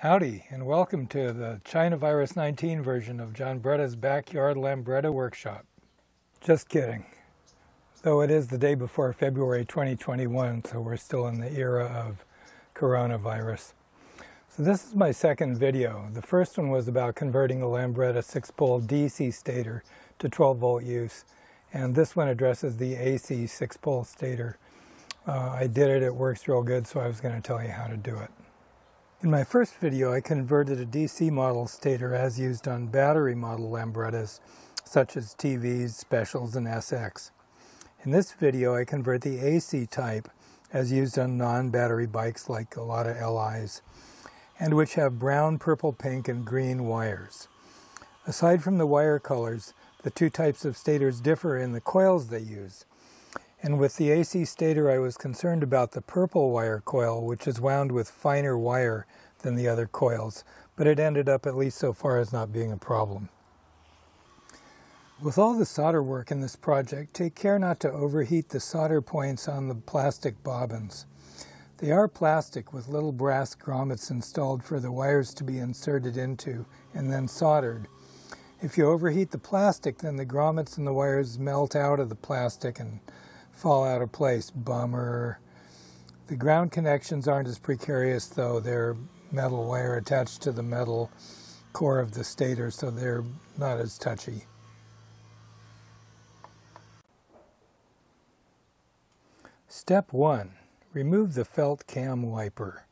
Howdy, and welcome to the China Virus 19 version of John Bretta's Backyard Lambretta Workshop. Just kidding. Though it is the day before February 2021, so we're still in the era of coronavirus. So this is my second video. The first one was about converting a Lambretta 6-pole DC stator to 12-volt use, and this one addresses the AC 6-pole stator. I did it works real good, so I was going to tell you how to do it. In my first video, I converted a DC model stator as used on battery model Lambrettas, such as TVs, Specials, and SX. In this video, I convert the AC type as used on non-battery bikes like a lot of LIs, and which have brown, purple, pink, and green wires. Aside from the wire colors, the two types of stators differ in the coils they use. And with the AC stator, I was concerned about the purple wire coil, which is wound with finer wire than the other coils, but it ended up, at least so far, as not being a problem. With all the solder work in this project, take care not to overheat the solder points on the plastic bobbins. They are plastic with little brass grommets installed for the wires to be inserted into and then soldered. If you overheat the plastic, then the grommets and the wires melt out of the plastic and fall out of place. Bummer. The ground connections aren't as precarious, though. They're metal wire attached to the metal core of the stator, so they're not as touchy. Step 1. Remove the felt cam wiper.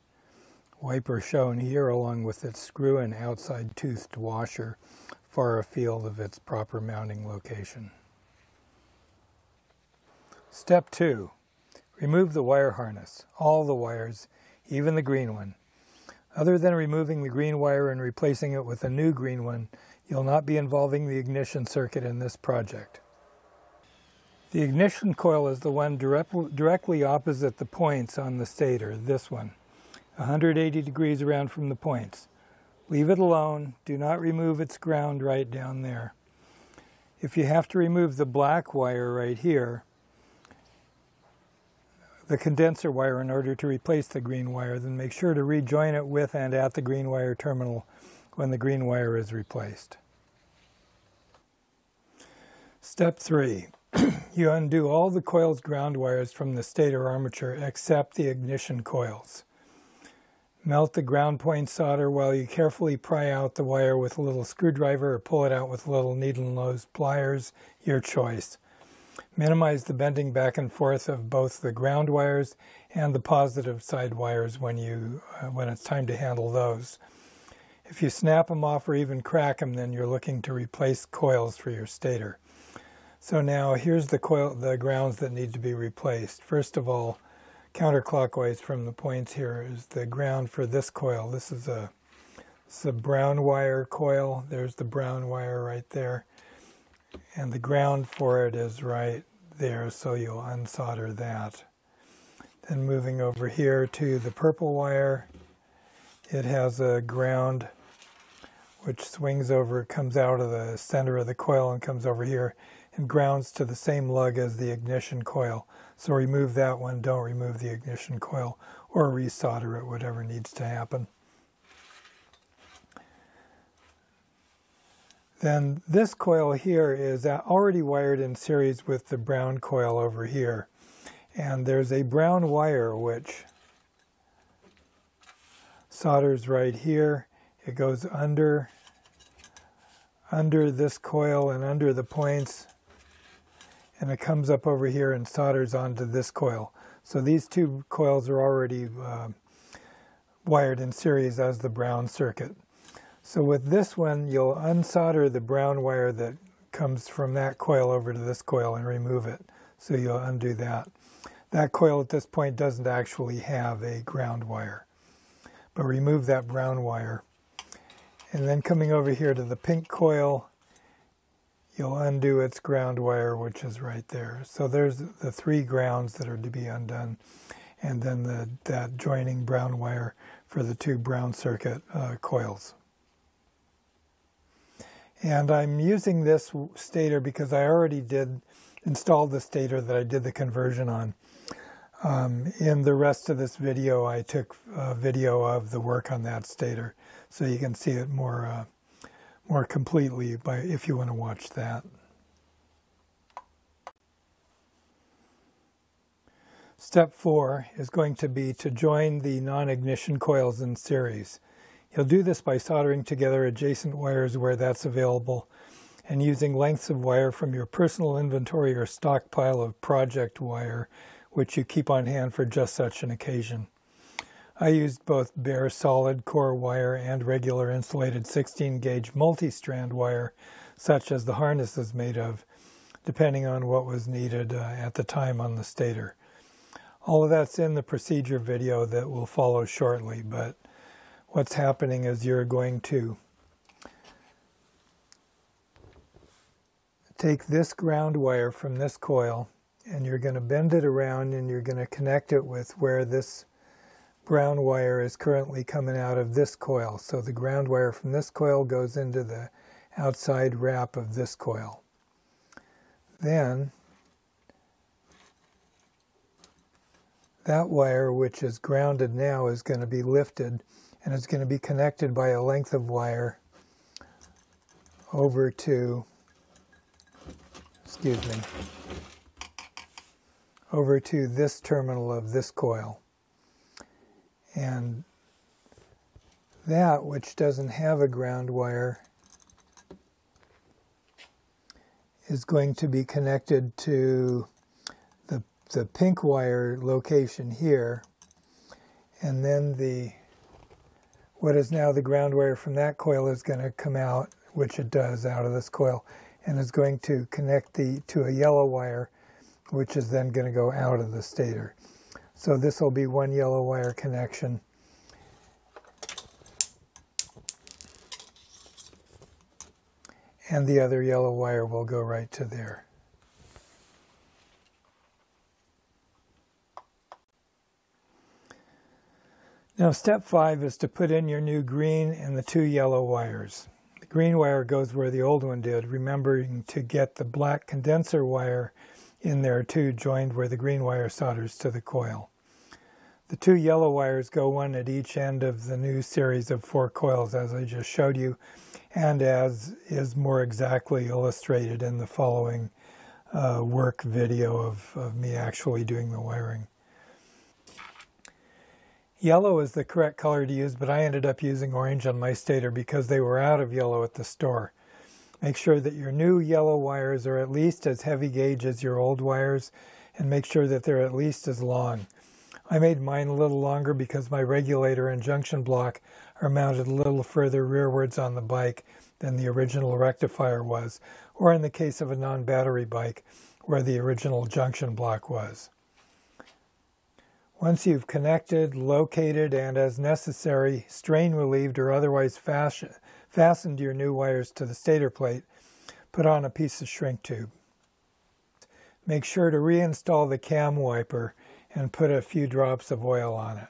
Wiper shown here along with its screw and outside toothed washer, far afield of its proper mounting location. Step 2. Remove the wire harness, all the wires, even the green one. Other than removing the green wire and replacing it with a new green one, you'll not be involving the ignition circuit in this project. The ignition coil is the one directly opposite the points on the stator, this one, 180 degrees around from the points. Leave it alone. Do not remove its ground right down there. If you have to remove the black wire right here, the condenser wire, in order to replace the green wire, then make sure to rejoin it with and at the green wire terminal when the green wire is replaced. Step 3. You undo all the coil's ground wires from the stator armature except the ignition coils. Melt the ground point solder while you carefully pry out the wire with a little screwdriver or pull it out with little needle-nose pliers, your choice. Minimize the bending back and forth of both the ground wires and the positive side wires when it's time to handle those. If you snap them off or even crack them, then you're looking to replace coils for your stator. So now here's the grounds that need to be replaced. First of all, counterclockwise from the points here is the ground for this coil. This is a brown wire coil. There's the brown wire right there. And the ground for it is right there, so you'll unsolder that. Then moving over here to the purple wire, it has a ground which swings over, comes out of the center of the coil and comes over here and grounds to the same lug as the ignition coil. So remove that one, don't remove the ignition coil, or resolder it, whatever needs to happen. Then this coil here is already wired in series with the brown coil over here. And there's a brown wire which solders right here. It goes under this coil and under the points, and it comes up over here and solders onto this coil. So these two coils are already wired in series as the brown circuit. So with this one, you'll unsolder the brown wire that comes from that coil over to this coil and remove it. So you'll undo that. That coil at this point doesn't actually have a ground wire. But remove that brown wire. And then coming over here to the pink coil, you'll undo its ground wire, which is right there. So there's the three grounds that are to be undone. And then that joining brown wire for the two brown circuit coils. And I'm using this stator because I already installed the stator that I did the conversion on. In the rest of this video, I took a video of the work on that stator, so you can see it more completely if you want to watch that. Step 4 is going to be to join the non-ignition coils in series. You'll do this by soldering together adjacent wires where that's available and using lengths of wire from your personal inventory or stockpile of project wire, which you keep on hand for just such an occasion. I used both bare solid core wire and regular insulated 16-gauge multi-strand wire, such as the harness is made of, depending on what was needed at the time on the stator. All of that's in the procedure video that will follow shortly, but what's happening is you're going to take this ground wire from this coil and you're going to bend it around and you're going to connect it with where this ground wire is currently coming out of this coil. So the ground wire from this coil goes into the outside wrap of this coil. Then that wire, which is grounded now, is going to be lifted and it's going to be connected by a length of wire over to, over to this terminal of this coil. And that, which doesn't have a ground wire, is going to be connected to the pink wire location here, and then what is now the ground wire from that coil is going to come out, which it does, out of this coil, and is going to connect to a yellow wire, which is then going to go out of the stator. So this will be one yellow wire connection. And the other yellow wire will go right to there. Now step 5 is to put in your new green and the 2 yellow wires. The green wire goes where the old one did, remembering to get the black condenser wire in there too, joined where the green wire solders to the coil. The 2 yellow wires go one at each end of the new series of 4 coils, as I just showed you, and as is more exactly illustrated in the following work video of me actually doing the wiring. Yellow is the correct color to use, but I ended up using orange on my stator because they were out of yellow at the store. Make sure that your new yellow wires are at least as heavy gauge as your old wires, and make sure that they're at least as long. I made mine a little longer because my regulator and junction block are mounted a little further rearwards on the bike than the original rectifier was, or in the case of a non-battery bike, where the original junction block was. Once you've connected, located, and as necessary, strain relieved or otherwise fastened your new wires to the stator plate, put on a piece of shrink tube. Make sure to reinstall the cam wiper and put a few drops of oil on it.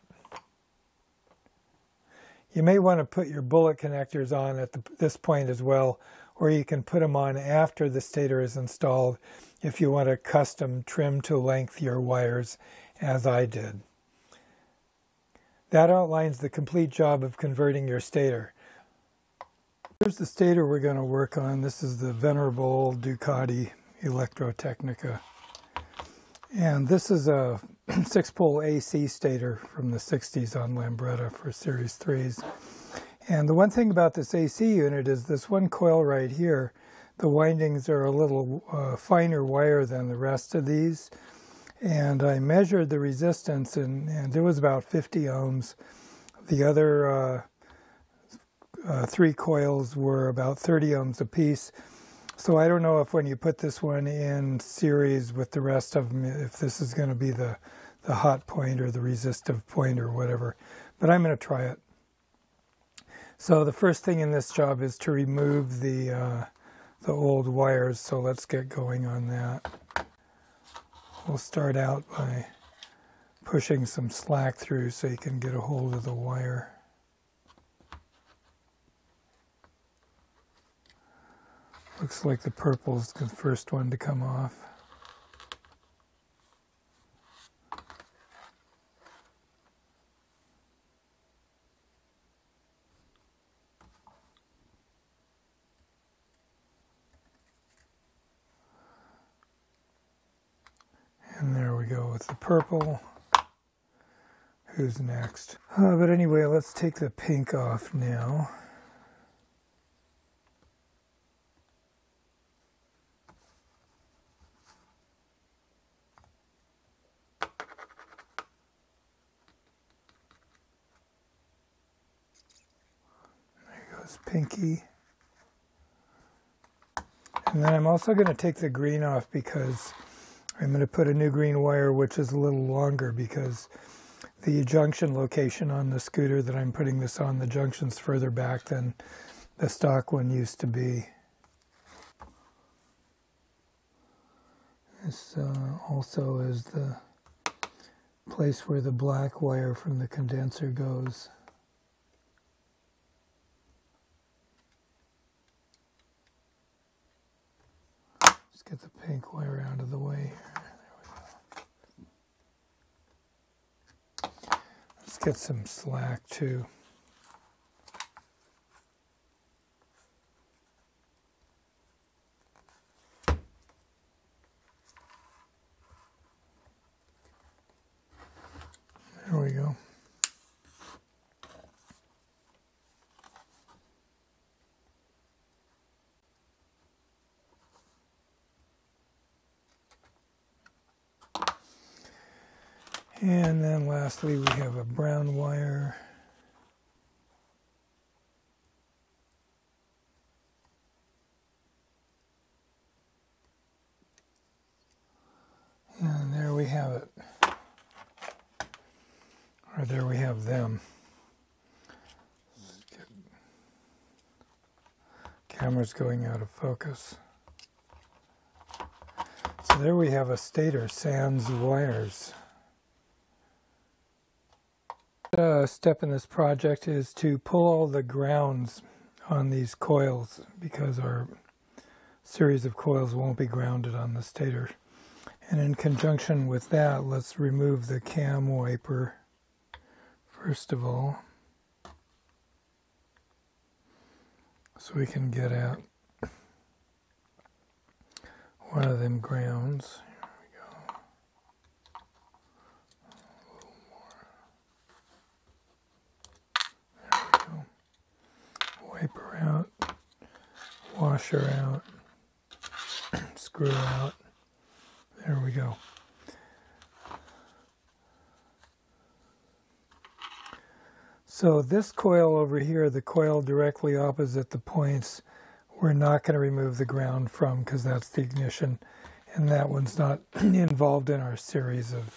You may want to put your bullet connectors on at this point as well, or you can put them on after the stator is installed if you want to custom trim to length your wires, as I did. That outlines the complete job of converting your stator. Here's the stator we're going to work on. This is the venerable Ducati Electrotecnica. And this is a 6-pole AC stator from the 60s on Lambretta for Series 3s. And the one thing about this AC unit is this one coil right here, the windings are a little finer wire than the rest of these. And I measured the resistance, and it was about 50 ohms. The other 3 coils were about 30 ohms apiece. So I don't know if when you put this one in series with the rest of them, if this is going to be the hot point or the resistive point or whatever. But I'm going to try it. So the first thing in this job is to remove the old wires. So let's get going on that. We'll start out by pushing some slack through so you can get a hold of the wire. Looks like the purple is the first one to come off. go with the purple. Who's next? But anyway, let's take the pink off now. There goes pinky. And then I'm also going to take the green off because I'm going to put a new green wire which is a little longer because the junction location on the scooter that I'm putting this on, the junction's further back than the stock one used to be. This also is the place where the black wire from the condenser goes. Let's get the pink wire out of the way here. There we go. Let's get some slack too. There we go. And then lastly we have a brown wire. And there we have it. Or there we have them. Camera's going out of focus. So there we have a stator sans wires. A step in this project is to pull all the grounds on these coils because our series of coils won't be grounded on the stator. And in conjunction with that, let's remove the cam wiper first of all, so we can get at one of them grounds. Here we go. A little more. There we go. Wipe her out, wash her out, screw her out. There we go. So this coil over here, the coil directly opposite the points, we're not going to remove the ground from because that's the ignition, and that one's not involved in our series of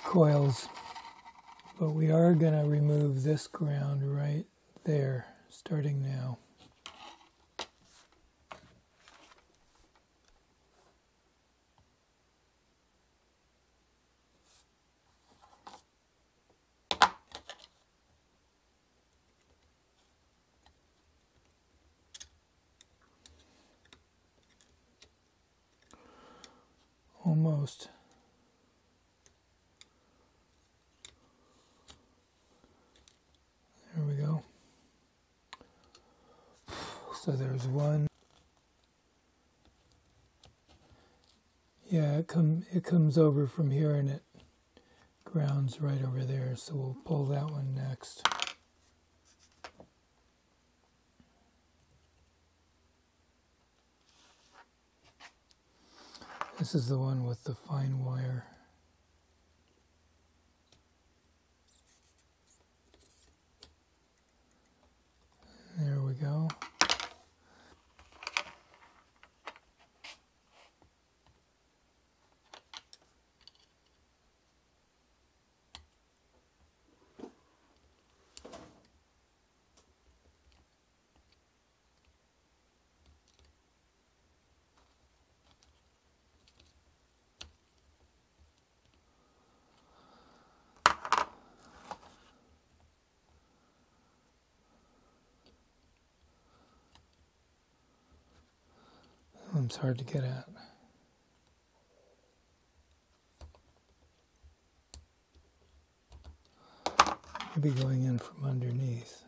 coils. But we are going to remove this ground right there, starting now. Almost. There we go. So there's one. Yeah, it comes over from here and it grounds right over there. So we'll pull that one next. This is the one with the fine wire. There we go. It's hard to get at. Maybe going in from underneath.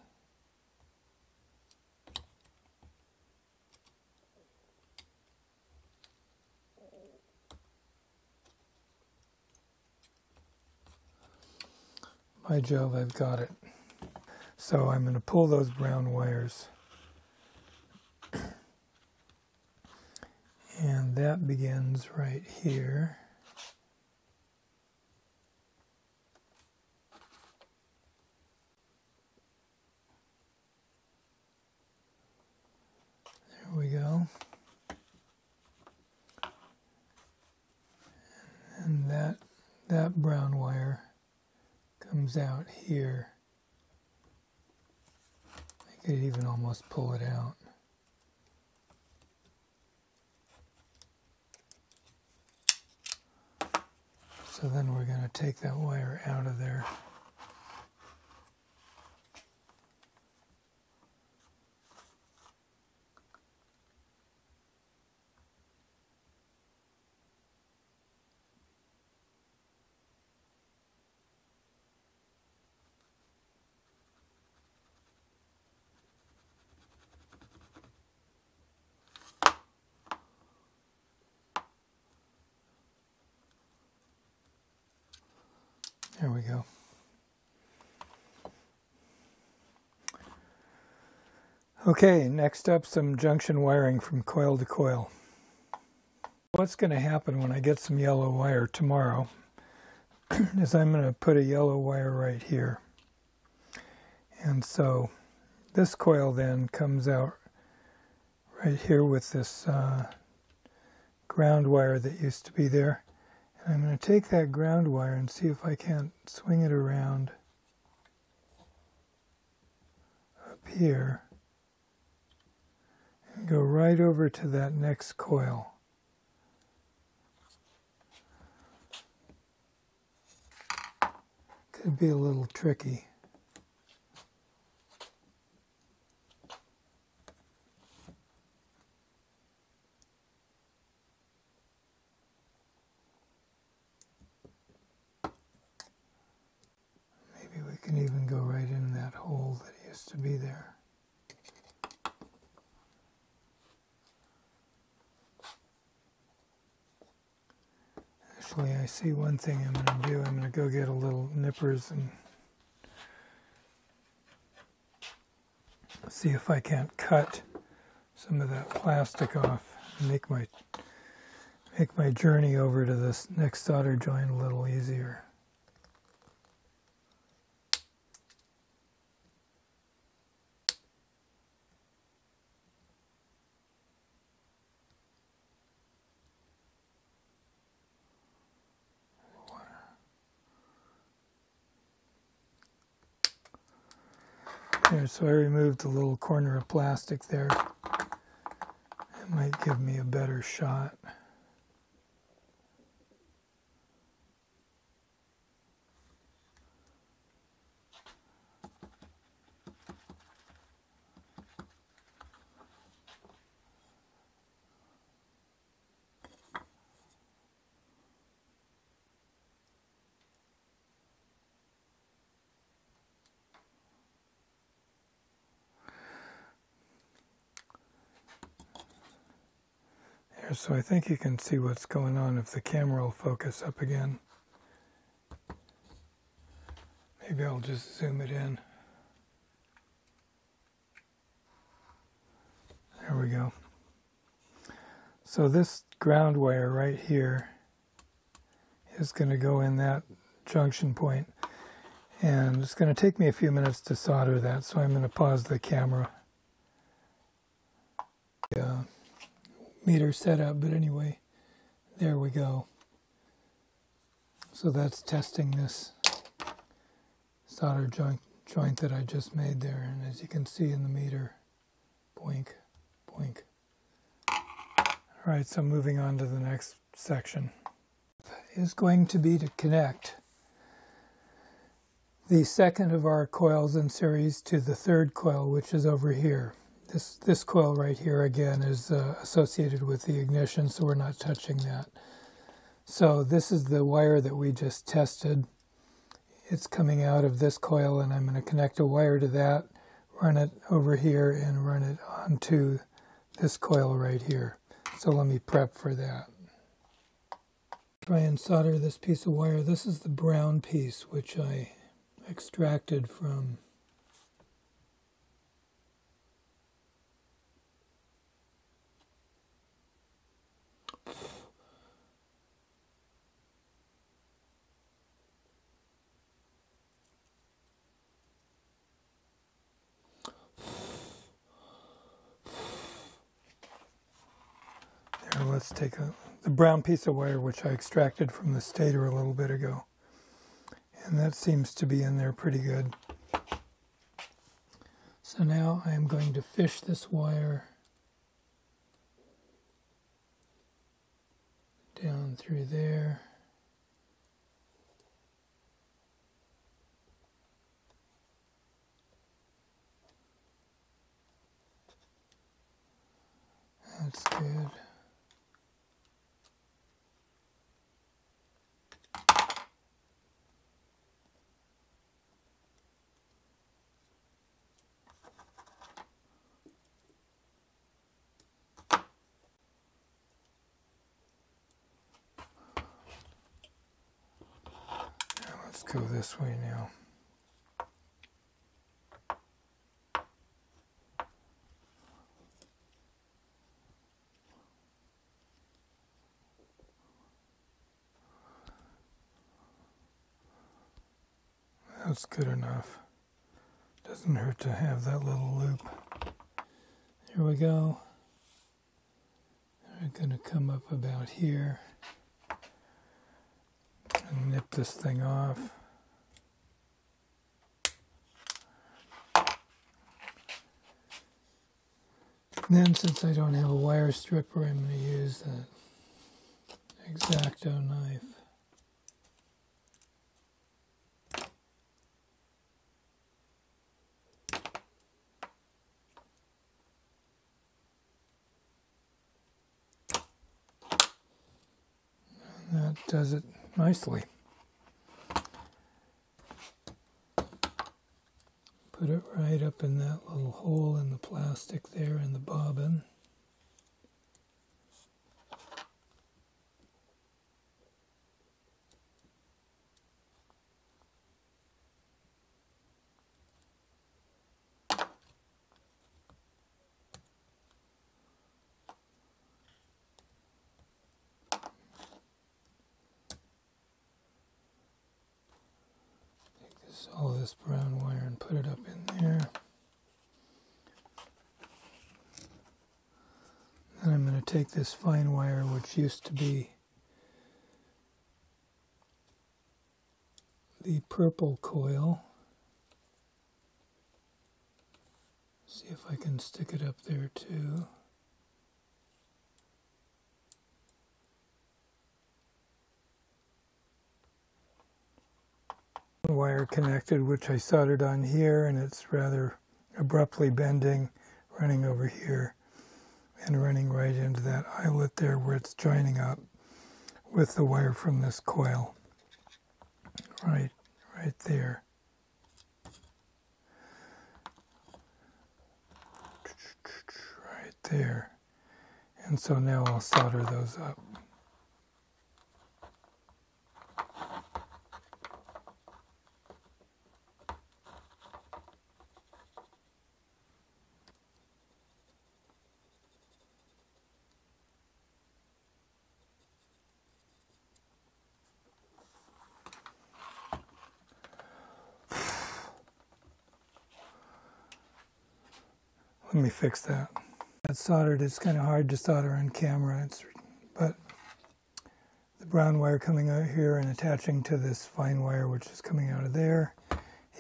By Jove, I've got it. So I'm going to pull those brown wires. And that begins right here. There we go. And that brown wire comes out here. I could even almost pull it out. So then we're going to take that wire out of there. There we go. Okay, next up, some junction wiring from coil to coil. What's going to happen when I get some yellow wire tomorrow is I'm going to put a yellow wire right here. And so this coil then comes out right here with this ground wire that used to be there. I'm going to take that ground wire and see if I can't swing it around up here and go right over to that next coil. Could be a little tricky. Can even go right in that hole that used to be there. Actually, I see one thing I'm going to do. I'm going to go get a little nippers and see if I can't cut some of that plastic off and make my journey over to this next solder joint a little easier. There, so I removed the little corner of plastic there. It might give me a better shot. So I think you can see what's going on if the camera will focus up again. Maybe I'll just zoom it in. There we go. So this ground wire right here is going to go in that junction point, and it's going to take me a few minutes to solder that, so I'm going to pause the camera. Meter setup, but anyway, there we go. So that's testing this solder joint that I just made there, and as you can see in the meter, boink, boink. All right, so moving on to the next section is going to be to connect the second of our coils in series to the third coil, which is over here. This coil right here, again, is associated with the ignition, so we're not touching that. So this is the wire that we just tested. It's coming out of this coil, and I'm going to connect a wire to that, run it over here, and run it onto this coil right here. So let me prep for that. Try and solder this piece of wire. This is the brown piece, which I extracted from there. Let's take the brown piece of wire which I extracted from the stator a little bit ago, and that seems to be in there pretty good. So now I'm going to fish this wire down through there. That's good. Let's go this way now. That's good enough. Doesn't hurt to have that little loop. Here we go. We're going to come up about here and nip this thing off. And then, since I don't have a wire stripper, I'm going to use that X-Acto knife. And that does it nicely. Put it right up in that little hole in the plastic there in the bobbin. All this brown wire and put it up in there. Then I'm going to take this fine wire, which used to be the purple coil. See if I can stick it up there too. Wire connected, which I soldered on here, and it's rather abruptly bending, running over here and running right into that eyelet there where it's joining up with the wire from this coil. Right there. Right there. And so now I'll solder those up. Let me fix that. It's soldered. It's kind of hard to solder on camera, but the brown wire coming out here and attaching to this fine wire which is coming out of there,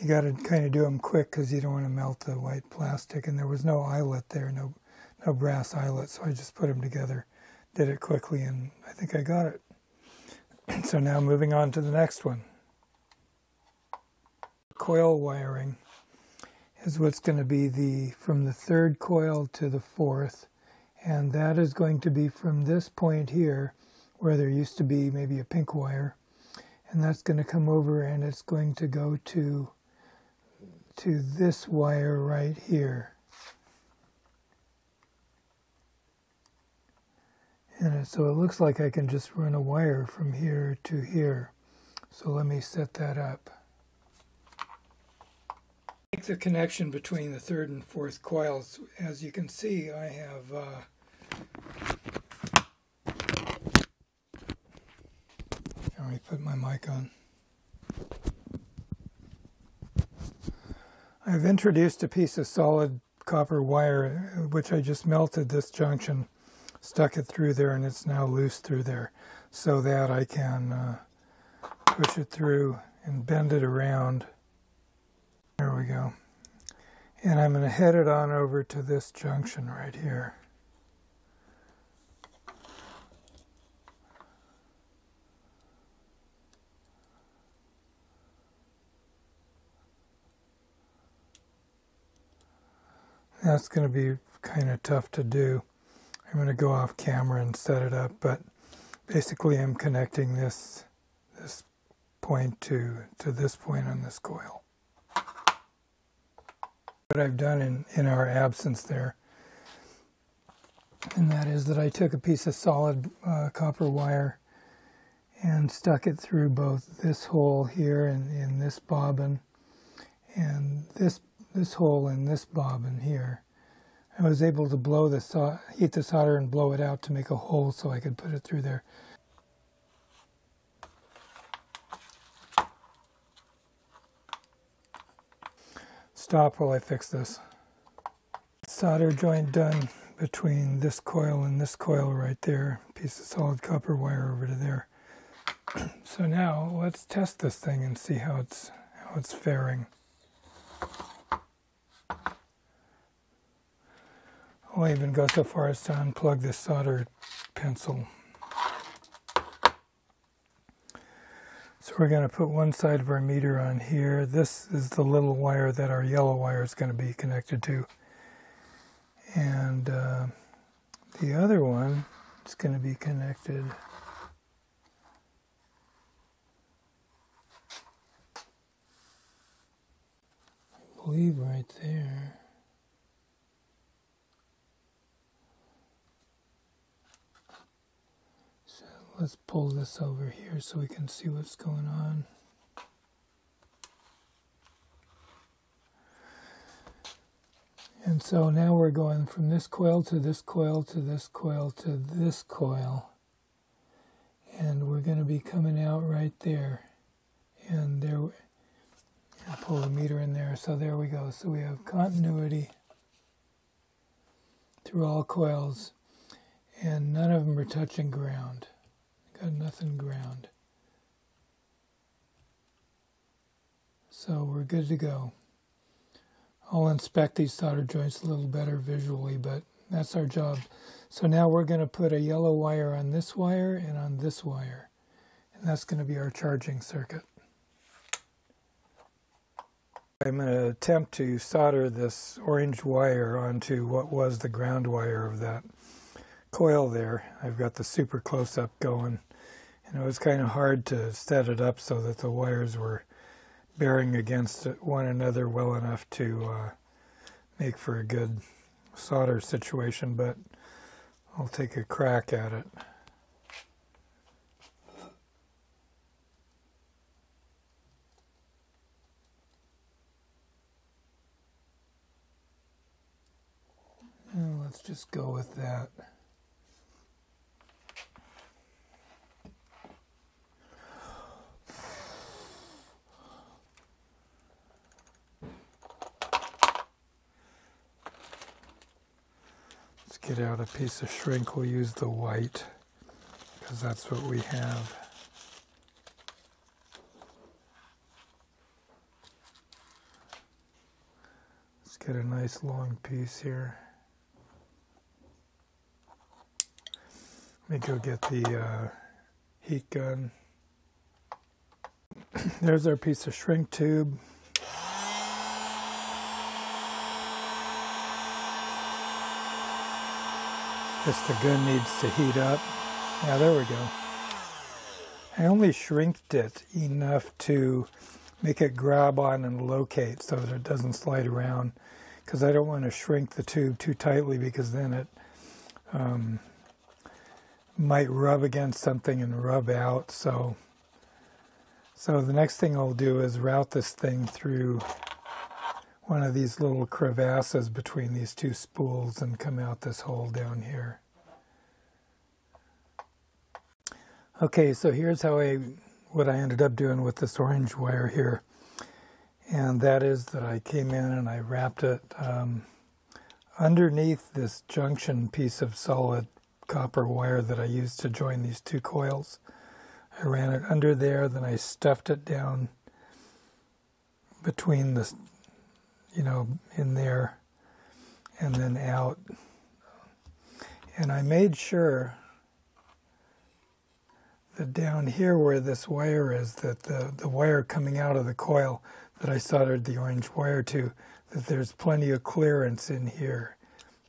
you got to kind of do them quick because you don't want to melt the white plastic, and there was no eyelet there, no brass eyelet, so I just put them together, did it quickly, and I think I got it. So now moving on to the next one. Coil wiring is what's going to be from the third coil to the fourth, and that is going to be from this point here where there used to be maybe a pink wire, and that's going to come over and it's going to go to this wire right here. And so it looks like I can just run a wire from here to here. So let me set that up. Make the connection between the third and fourth coils. As you can see, I have let me put my mic on. I've introduced a piece of solid copper wire, which I just melted this junction, stuck it through there, and it's now loose through there, so that I can push it through and bend it around. There we go. And I'm going to head it on over to this junction right here. That's going to be kind of tough to do. I'm going to go off camera and set it up, but basically I'm connecting this point to this point on this coil. What I've done in our absence there, and that is that I took a piece of solid copper wire and stuck it through both this hole here in this bobbin and this hole in this bobbin here. I was able to blow the heat the solder and blow it out to make a hole so I could put it through there. Stop while I fix this. Solder joint done between this coil and this coil right there. Piece of solid copper wire over to there. So now let's test this thing and see how it's faring. I'll even go so far as to unplug this solder pencil. So we're going to put one side of our meter on here. This is the little wire that our yellow wire is going to be connected to. And the other one is going to be connected I believe right there. Let's pull this over here so we can see what's going on. And so now we're going from this coil to this coil to this coil to this coil. And we're going to be coming out right there. And there, I'll pull the meter in there. So there we go. So we have continuity through all coils. And none of them are touching ground. Got nothing ground. So we're good to go. I'll inspect these solder joints a little better visually, but that's our job. So now we're going to put a yellow wire on this wire and on this wire. And that's going to be our charging circuit. I'm going to attempt to solder this orange wire onto what was the ground wire of that coil there. I've got the super close-up going. And it was kind of hard to set it up so that the wires were bearing against one another well enough to make for a good solder situation, but I'll take a crack at it. And let's just go with that. Get out a piece of shrink. We'll use the white because that's what we have. Let's get a nice long piece here. Let me go get the heat gun. There's our piece of shrink tube. Guess the gun needs to heat up. Yeah, there we go. I only shrinked it enough to make it grab on and locate so that it doesn't slide around, because I don't want to shrink the tube too tightly because then it might rub against something and rub out. So the next thing I'll do is route this thing through one of these little crevasses between these two spools and come out this hole down here. Okay, so here's what I ended up doing with this orange wire here. And that is that I came in and I wrapped it underneath this junction piece of solid copper wire that I used to join these two coils. I ran it under there, then I stuffed it down between the, in there and then out. And I made sure that down here where this wire is, that the wire coming out of the coil that I soldered the orange wire to, that there's plenty of clearance in here,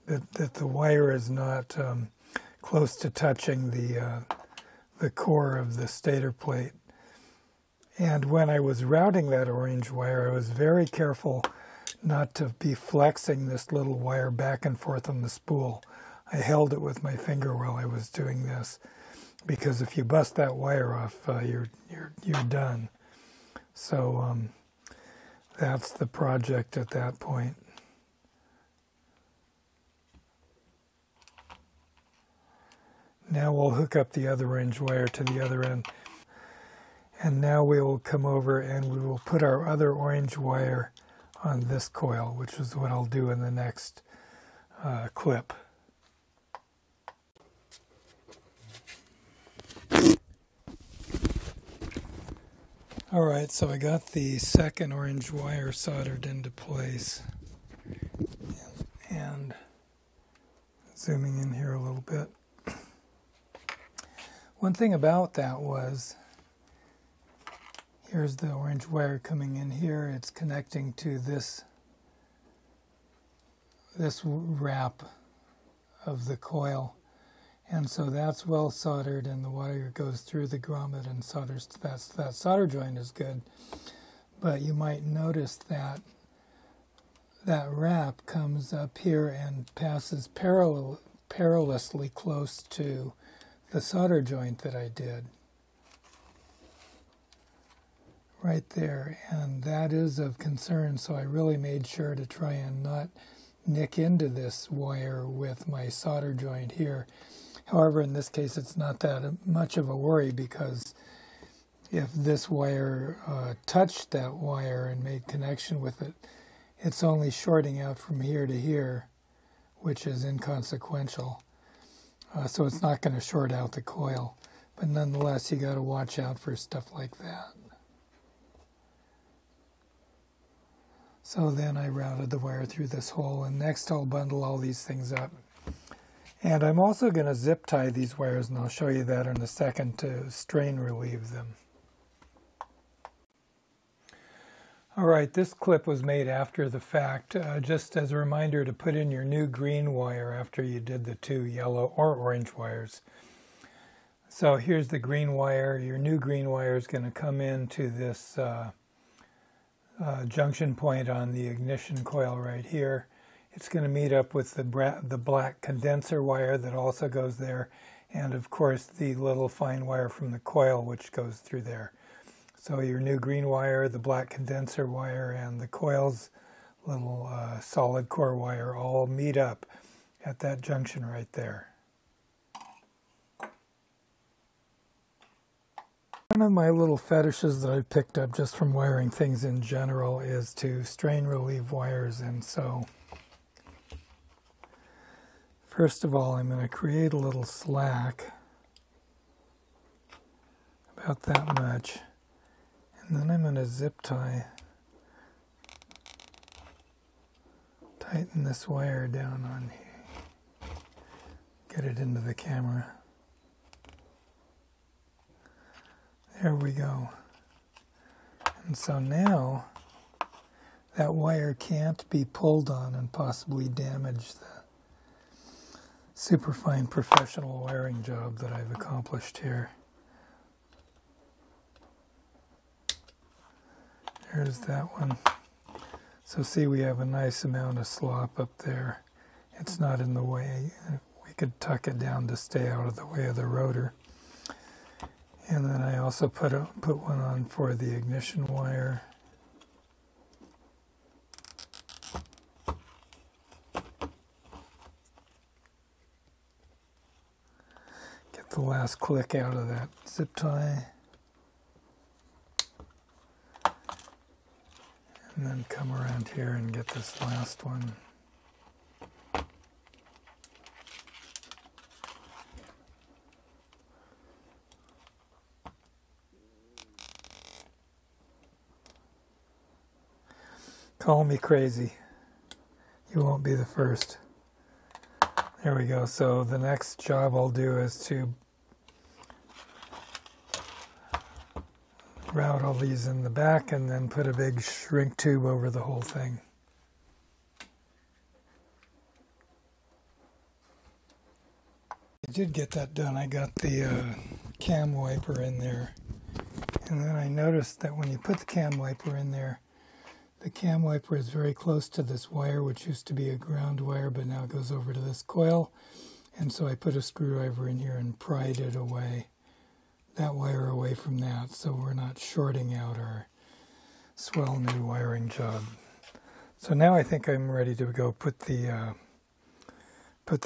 that the wire is not close to touching the core of the stator plate. And when I was routing that orange wire, I was very careful not to be flexing this little wire back and forth on the spool. I held it with my finger while I was doing this, because if you bust that wire off, you're done. So that's the project at that point. Now we'll hook up the other orange wire to the other end. And now we will come over and we will put our other orange wire on this coil, which is what I'll do in the next clip. All right, so I got the second orange wire soldered into place. And zooming in here a little bit. One thing about that was, here's the orange wire coming in here. It's connecting to this wrap of the coil. And so that's well soldered, and the wire goes through the grommet and solders. That solder joint is good. But you might notice that that wrap comes up here and passes perilously close to the solder joint that I did. Right there. And that is of concern, so I really made sure to try and not nick into this wire with my solder joint here. However, in this case, it's not that much of a worry, because if this wire touched that wire and made connection with it, it's only shorting out from here to here, which is inconsequential. So it's not going to short out the coil. But nonetheless, you got to watch out for stuff like that. So then I routed the wire through this hole, and next I'll bundle all these things up. And I'm also going to zip tie these wires, and I'll show you that in a second, to strain relieve them. All right, this clip was made after the fact, just as a reminder to put in your new green wire after you did the two yellow or orange wires. So here's the green wire. Your new green wire is going to come into this junction point on the ignition coil right here. It's going to meet up with the black condenser wire that also goes there, and of course the little fine wire from the coil which goes through there. So your new green wire, the black condenser wire, and the coil's little solid core wire all meet up at that junction right there. One of my little fetishes that I've picked up just from wiring things in general is to strain relieve wires, and so first of all, I'm going to create a little slack, about that much, and then I'm going to zip tie, tighten this wire down on here, get it into the camera. There we go. And so now that wire can't be pulled on and possibly damage the superfine professional wiring job that I've accomplished here. There's that one. So see, we have a nice amount of slop up there. It's not in the way. We could tuck it down to stay out of the way of the rotor. And then I also put one on for the ignition wire. Get the last click out of that zip tie. And then come around here and get this last one. Call me crazy. You won't be the first. There we go. So the next job I'll do is to route all these in the back and then put a big shrink tube over the whole thing. I did get that done. I got the cam wiper in there. And then I noticed that when you put the cam wiper in there, the cam wiper is very close to this wire, which used to be a ground wire, but now it goes over to this coil. And so I put a screwdriver in here and pried it away, that wire away from that, so we're not shorting out our swell new wiring job. So now I think I'm ready to go put the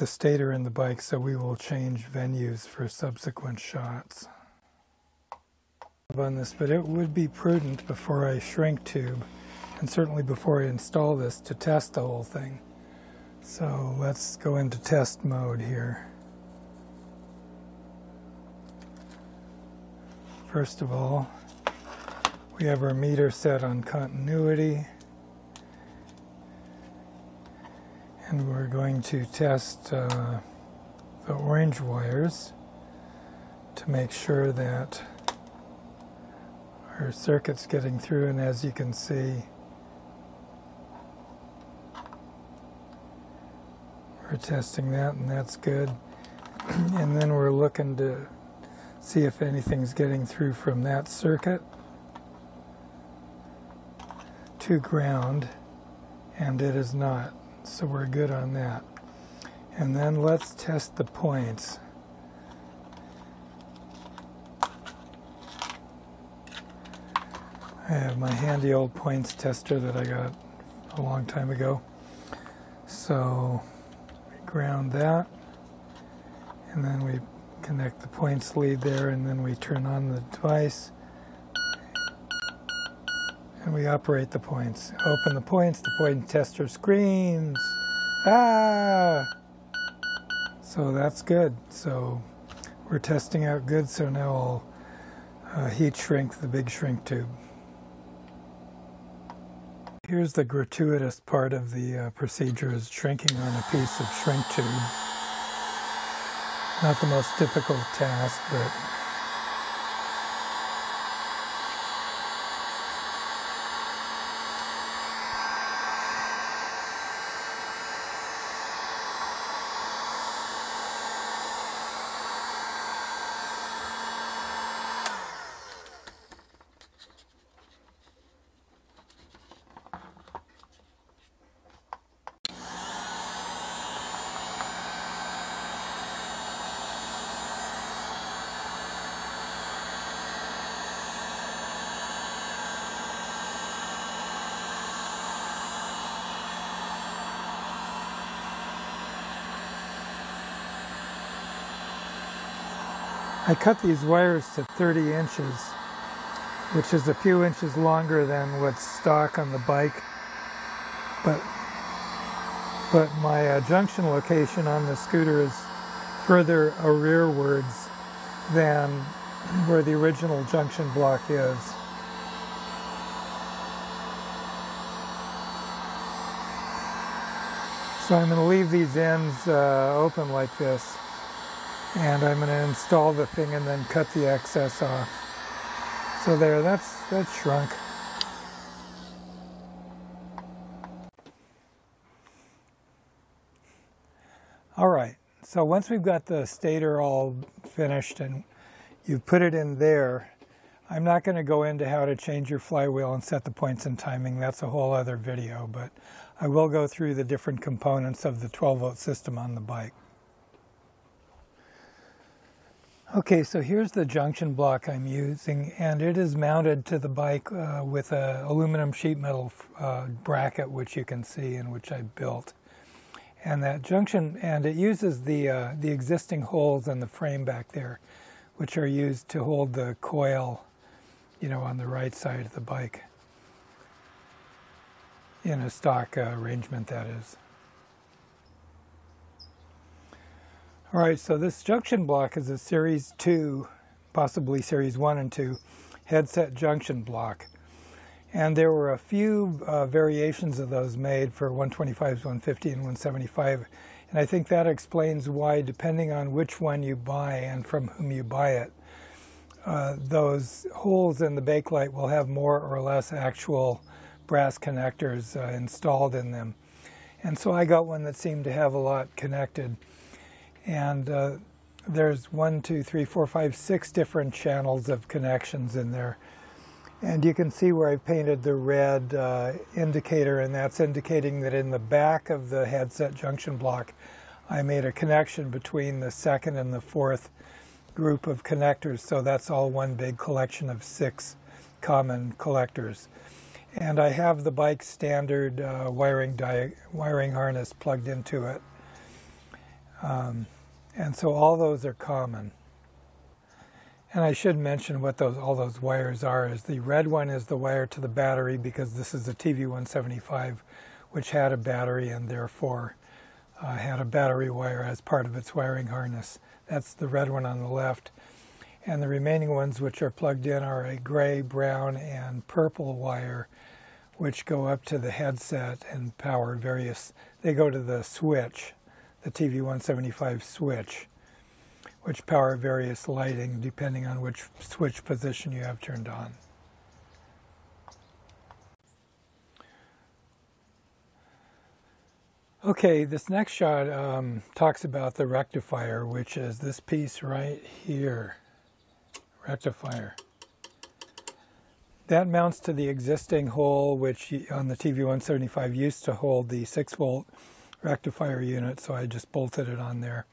stator in the bike, so we will change venues for subsequent shots on this, but it would be prudent before I shrink tube, and certainly before I install this, to test the whole thing. So let's go into test mode here. First of all, we have our meter set on continuity, and we're going to test the orange wires to make sure that our circuit's getting through, and as you can see, we're testing that, and that's good. And then we're looking to see if anything's getting through from that circuit to ground, and it is not. So we're good on that. And then let's test the points. I have my handy old points tester that I got a long time ago. So ground that, and then we connect the points lead there, and then we turn on the device and we operate the points. Open the points, the point tester screams, ah! So that's good. So we're testing out good, so now I'll heat shrink the big shrink tube. Here's the gratuitous part of the procedure, is shrinking on a piece of shrink tube. Not the most difficult task, but I cut these wires to 30 inches, which is a few inches longer than what's stock on the bike. But my junction location on the scooter is further rearwards than where the original junction block is. So I'm going to leave these ends open like this. And I'm going to install the thing and then cut the excess off. So there, that's shrunk. All right, so once we've got the stator all finished and you've put it in there, I'm not going to go into how to change your flywheel and set the points and timing. That's a whole other video, but I will go through the different components of the 12-volt system on the bike. Okay, so here's the junction block I'm using, and it is mounted to the bike with an aluminum sheet metal bracket, which you can see and which I built. And that junction, and it uses the existing holes in the frame back there, which are used to hold the coil, you know, on the right side of the bike. In a stock arrangement, that is. All right, so this junction block is a Series 2, possibly Series 1 and 2, headset junction block. And there were a few variations of those made for 125s, 150, and 175. And I think that explains why, depending on which one you buy and from whom you buy it, those holes in the bakelite will have more or less actual brass connectors installed in them. And so I got one that seemed to have a lot connected. And there's 1, 2, 3, 4, 5, 6 different channels of connections in there. And you can see where I've painted the red indicator, and that's indicating that in the back of the headset junction block, I made a connection between the second and the fourth group of connectors. So that's all one big collection of 6 common collectors. And I have the bike standard wiring harness plugged into it. And so all those are common. And I should mention what all those wires are. Is the red one is the wire to the battery, because this is a TV175, which had a battery and therefore had a battery wire as part of its wiring harness. That's the red one on the left. And the remaining ones which are plugged in are a gray, brown, and purple wire, which go up to the headset and power various. They go to the switch, the TV175 switch, which power various lighting depending on which switch position you have turned on. Okay, this next shot talks about the rectifier, which is this piece right here, rectifier. That mounts to the existing hole, which on the TV175 used to hold the 6-volt rectifier unit, so I just bolted it on there.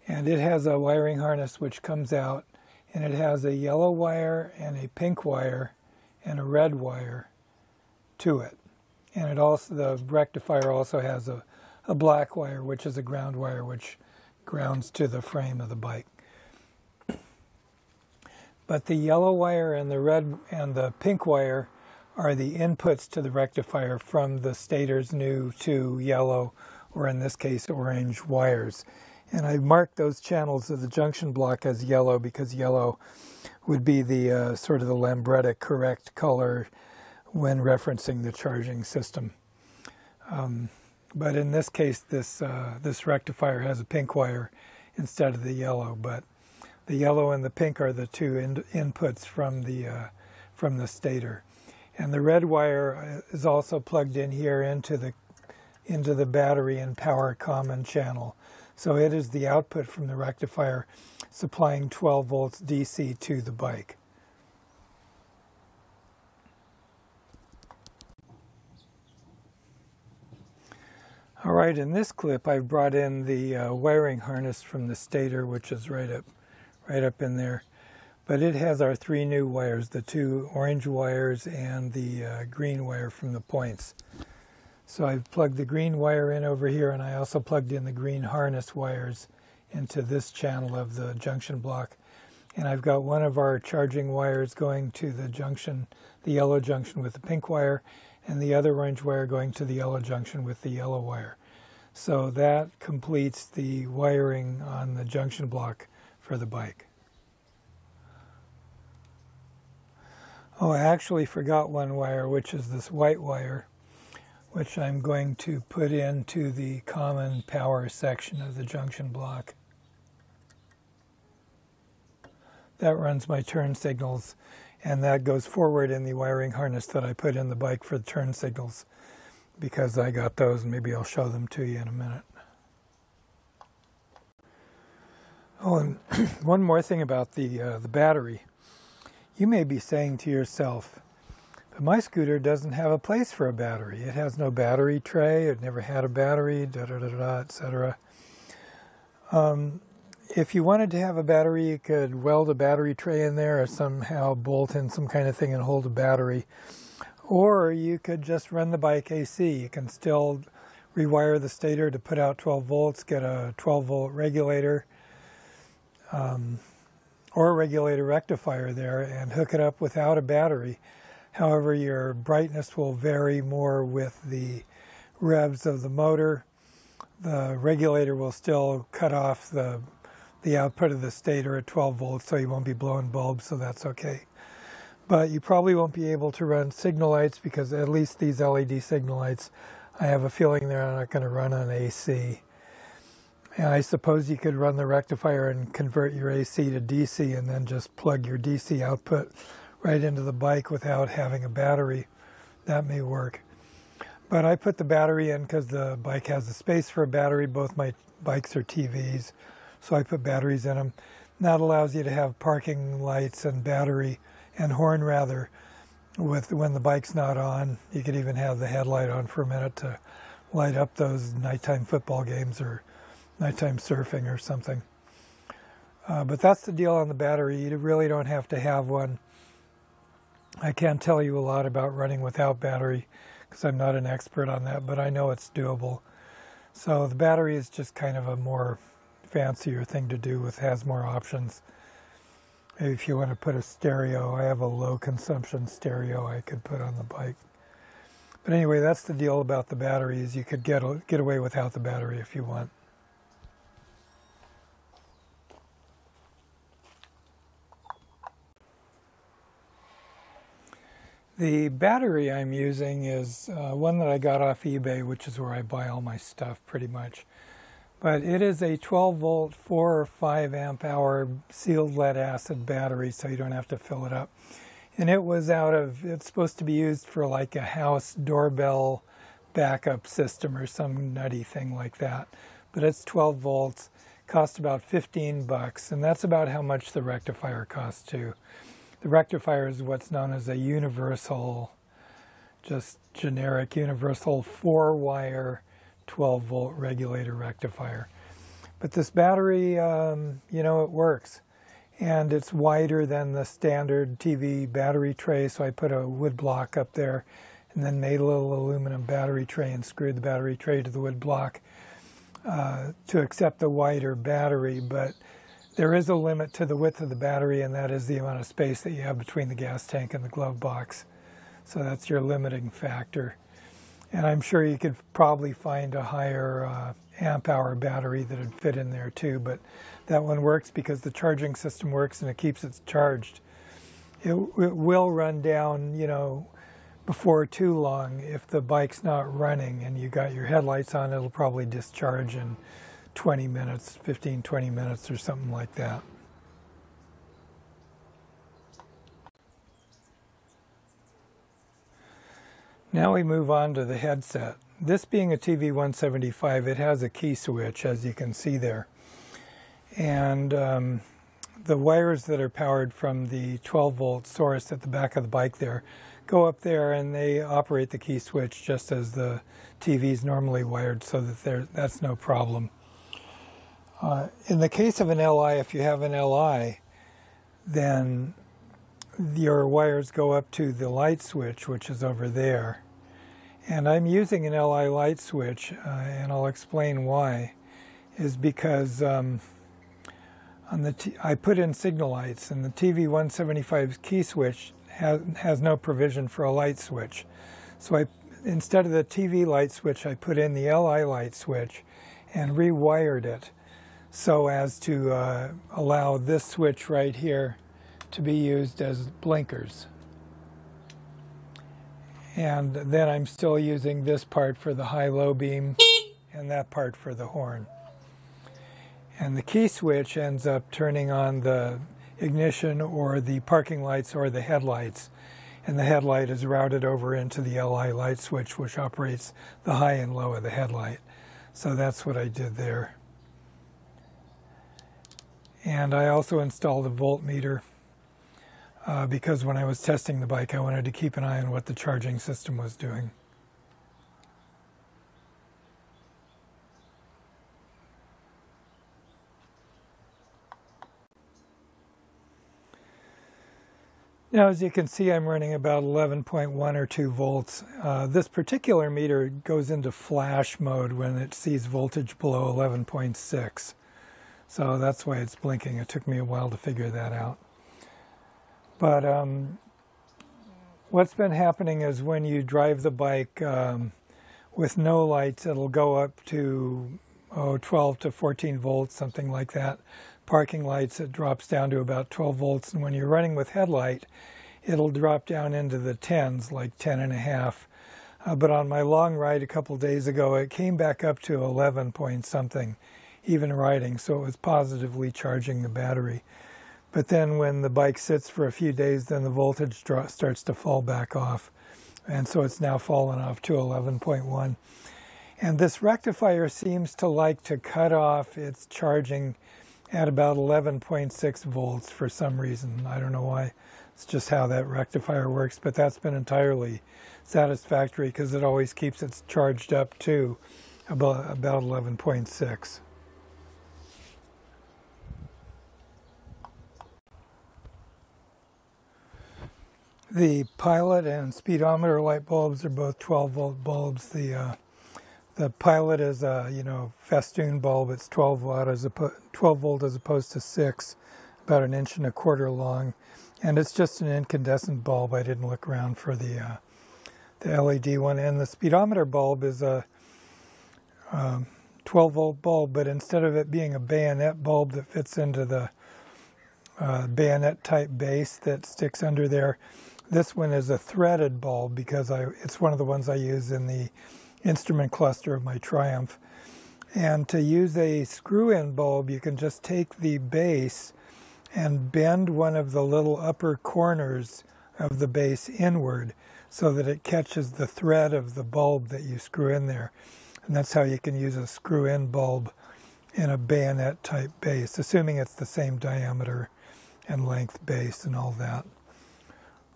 And it has a wiring harness which comes out, and it has a yellow wire and a pink wire and a red wire to it. And it also, the rectifier also has a black wire, which is a ground wire, which grounds to the frame of the bike. But the yellow wire and the red and the pink wire are the inputs to the rectifier from the stator's new 2 yellow, or in this case orange, wires. And I've marked those channels of the junction block as yellow because yellow would be the sort of the Lambretta correct color when referencing the charging system. But in this case, this rectifier has a pink wire instead of the yellow. But the yellow and the pink are the 2 inputs from the stator. And the red wire is also plugged in here into the battery and power common channel. So it is the output from the rectifier supplying 12 volts DC to the bike. All right, in this clip I've brought in the wiring harness from the stator, which is right up in there. But it has our 3 new wires, the 2 orange wires and the green wire from the points. So I've plugged the green wire in over here, and I also plugged in the green harness wires into this channel of the junction block. And I've got one of our charging wires going to the junction, the yellow junction with the pink wire, and the other orange wire going to the yellow junction with the yellow wire. So that completes the wiring on the junction block for the bike. Oh, I actually forgot one wire, which is this white wire, which I'm going to put into the common power section of the junction block. That runs my turn signals, and that goes forward in the wiring harness that I put in the bike for the turn signals, because I got those, and maybe I'll show them to you in a minute. Oh, and one more thing about the battery. You may be saying to yourself, but my scooter doesn't have a place for a battery. It has no battery tray. It never had a battery, etc. If you wanted to have a battery, you could weld a battery tray in there or somehow bolt in some kind of thing and hold a battery. Or you could just run the bike AC. You can still rewire the stator to put out 12 volts, get a 12-volt regulator or a regulator rectifier there and hook it up without a battery. However, your brightness will vary more with the revs of the motor. The regulator will still cut off the output of the stator at 12 volts, so you won't be blowing bulbs, so that's okay. But you probably won't be able to run signal lights, because at least these LED signal lights, I have a feeling they're not going to run on AC. And I suppose you could run the rectifier and convert your AC to DC and then just plug your DC output right into the bike without having a battery. That may work. But I put the battery in because the bike has the space for a battery. Both my bikes are TVs, so I put batteries in them. And that allows you to have parking lights and battery and horn rather when the bike's not on. You could even have the headlight on for a minute to light up those nighttime football games or nighttime surfing or something. But that's the deal on the battery. You really don't have to have one. I can't tell you a lot about running without battery because I'm not an expert on that, but I know it's doable. So the battery is just kind of a more fancier thing to do has more options. Maybe if you want to put a stereo, I have a low consumption stereo I could put on the bike. But anyway, that's the deal about the batteries. You could get away without the battery if you want. The battery I'm using is one that I got off eBay, which is where I buy all my stuff pretty much. But it is a 12-volt, 4 or 5 amp hour sealed lead acid battery, so you don't have to fill it up. And it's supposed to be used for like a house doorbell backup system or some nutty thing like that. But it's 12 volts, cost about 15 bucks, and that's about how much the rectifier costs too. The rectifier is what's known as a universal, just generic universal 4-wire 12-volt regulator rectifier. But this battery, you know, it works. And it's wider than the standard TV battery tray, so I put a wood block up there and then made a little aluminum battery tray and screwed the battery tray to the wood block to accept the wider battery. But there is a limit to the width of the battery, and that is the amount of space that you have between the gas tank and the glove box. So that's your limiting factor. And I'm sure you could probably find a higher amp hour battery that would fit in there too, but that one works because the charging system works and it keeps it charged. It will run down, you know, before too long. If the bike's not running and you got your headlights on, it'll probably discharge in 20 minutes, 15, 20 minutes or something like that. Now we move on to the headset. This being a TV 175, it has a key switch, as you can see there. And the wires that are powered from the 12-volt source at the back of the bike there go up there, and they operate the key switch just as the TV is normally wired, so that that's no problem. In the case of an LI, if you have an LI, then your wires go up to the light switch, which is over there. And I'm using an LI light switch, and I'll explain why. Is because I put in signal lights, and the TV 175's key switch has no provision for a light switch. So instead of the TV light switch, I put in the LI light switch and rewired it so as to allow this switch right here to be used as blinkers. And then I'm still using this part for the high-low beam and that part for the horn. And the key switch ends up turning on the ignition or the parking lights or the headlights. And the headlight is routed over into the LI light switch, which operates the high and low of the headlight. So that's what I did there. And I also installed a voltmeter because when I was testing the bike, I wanted to keep an eye on what the charging system was doing. Now, as you can see, I'm running about 11.1 or 2 volts. This particular meter goes into flash mode when it sees voltage below 11.6. So that's why it's blinking. It took me a while to figure that out. But what's been happening is when you drive the bike with no lights, it'll go up to 12 to 14 volts, something like that. Parking lights, it drops down to about 12 volts. And when you're running with headlight, it'll drop down into the 10s, like 10.5. But on my long ride a couple days ago, it came back up to 11 point something, even riding. So it was positively charging the battery. But then when the bike sits for a few days, then the voltage starts to fall back off. And so it's now fallen off to 11.1. And this rectifier seems to like to cut off its charging at about 11.6 volts for some reason. I don't know why. It's just how that rectifier works, but that's been entirely satisfactory because it always keeps it charged up to about 11.6. The pilot and speedometer light bulbs are both 12-volt bulbs. The pilot is a festoon bulb. It's 12 volt as opposed to 6, about 1.25 inches long, and it's just an incandescent bulb. I didn't look around for the LED one. And the speedometer bulb is a 12-volt bulb, but instead of it being a bayonet bulb that fits into the bayonet type base that sticks under there, this one is a threaded bulb because it's one of the ones I use in the instrument cluster of my Triumph. And to use a screw-in bulb, you can just take the base and bend one of the little upper corners of the base inward so that it catches the thread of the bulb that you screw in there. And that's how you can use a screw-in bulb in a bayonet type base, assuming it's the same diameter and length base and all that,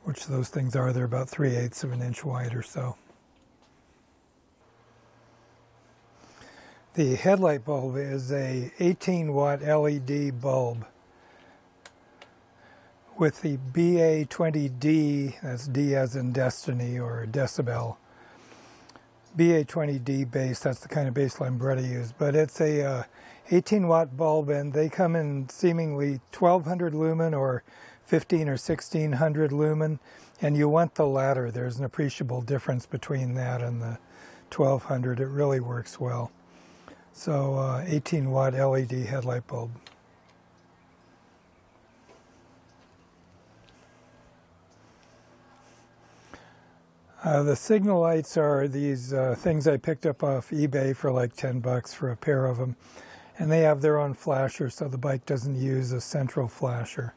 which those things are. They're about 3/8 of an inch wide or so. The headlight bulb is a 18-watt LED bulb with the BA20D, that's D as in destiny or decibel, BA20D base. That's the kind of base Lambretta used, but it's a 18-watt bulb, and they come in seemingly 1200 lumen or 15 or 1600 lumen, and you want the latter. There's an appreciable difference between that and the 1200. It really works well. So 18-watt LED headlight bulb. The signal lights are these things I picked up off eBay for like 10 bucks for a pair of them. And they have their own flasher, so the bike doesn't use a central flasher.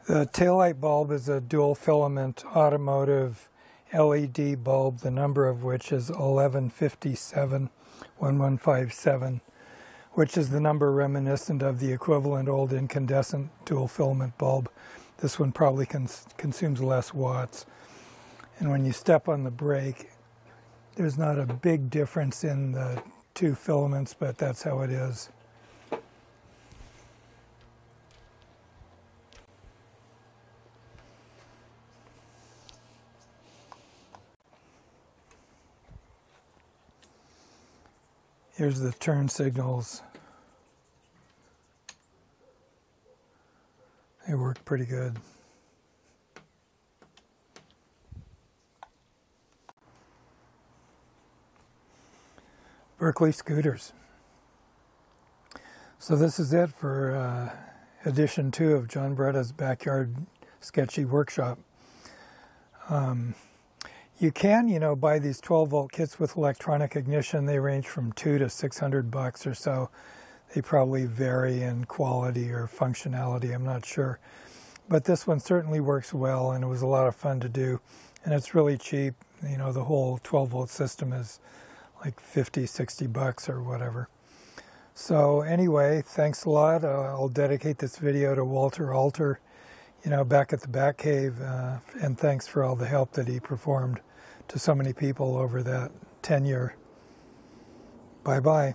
The taillight bulb is a dual filament automotive LED bulb, the number of which is 1157, which is the number reminiscent of the equivalent old incandescent dual filament bulb. This one probably consumes less watts. And when you step on the brake, there's not a big difference in the two filaments, but that's how it is. Here's the turn signals. They work pretty good. Berkeley scooters. So this is it for edition 2 of John Bretta's Backyard Sketchy Workshop. You can, buy these 12-volt kits with electronic ignition. They range from $200 to $600 or so. They probably vary in quality or functionality, I'm not sure. But this one certainly works well, and it was a lot of fun to do. And it's really cheap. The whole 12-volt system is like $50, $60 or whatever. So anyway, thanks a lot. I'll dedicate this video to Walter Alter, back at the Batcave, and thanks for all the help that he performed to so many people over that tenure. Bye-bye.